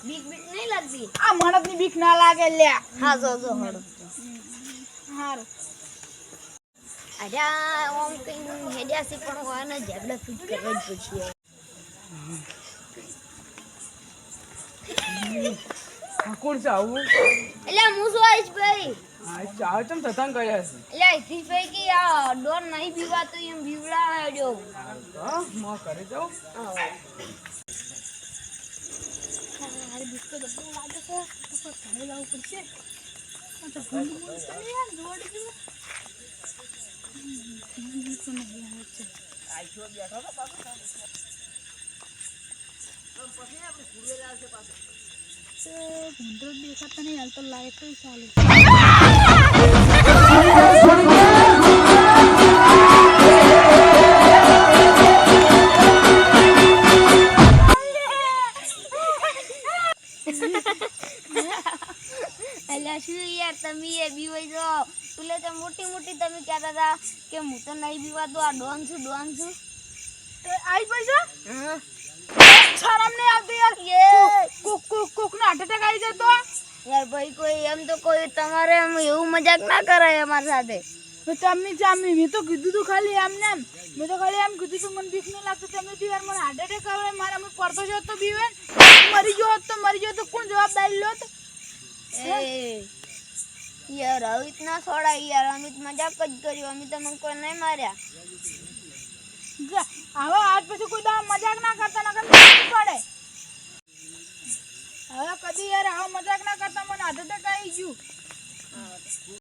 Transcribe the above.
બીક બીક નહીં લાગતી આ મણક ની બીક ના લાગે લે હા જો જો હડો હારું આજા ઓમ કઈ હેડ્યા છે પણ વાને જેબડા ફિટ કરવા જ પછી કોણ છે આવું એટલે હું શું આઈશ ભાઈ હા ચાવ ચમ તતાંગ કર્યા છે એટલે આઈથી ભાઈ કે આ ડોર નહીં બીવા તો એમ બીવડાડ્યો હા મો કરી જાવ અરે બિસ્કિટ તો બહુ લાગે છે તો ઘરે લાવવું પડશે આ તો ગુંડ ગુંડ છે યાર જોડી દે આઈસો બેઠો તો પાછો પછી આપણે કુડે લાવશે પાછો ગુંડો દેખાતા નહીં હાલ તો લાઈટ તો ચાલુ અલ્યા શું યાર તમે એ બીવાઈ જો તુલે તો મોટી મોટી તમે કહેતા હતા કે હું તો નહીં બીવા તો આ ડોન છું આઈ પૈસા હા શરમ નહીં આવતી યાર કોક નો હાર્ટ એટેક આવી જતો યાર ભાઈ કોઈ એમ તો કોઈ તમારે એમ એવું મજાક ના કરાય અમારી સાથે તમે જામી મેં તો કીધું તું ખાલી એમને એમ મેં તો ખાલી એમ કીધું તું મને બીક નહીં લાગતું તમે તો યાર મને હાર્ટ એટેક આવે મારા અમે પડતો જો તો બીવે મરી ગયો તો કોણ જવાબદારી લો તો यार अब इतना छोड़ा यार हम मजाक જ કર્યો અમે તમને કોઈ નહીં માર્યા હવે આજ પછી કોઈ દા મજાક ના કરતા ના પડે હવે કદી યાર આવો મજાક ના કરતા મને આદત આવી ગયું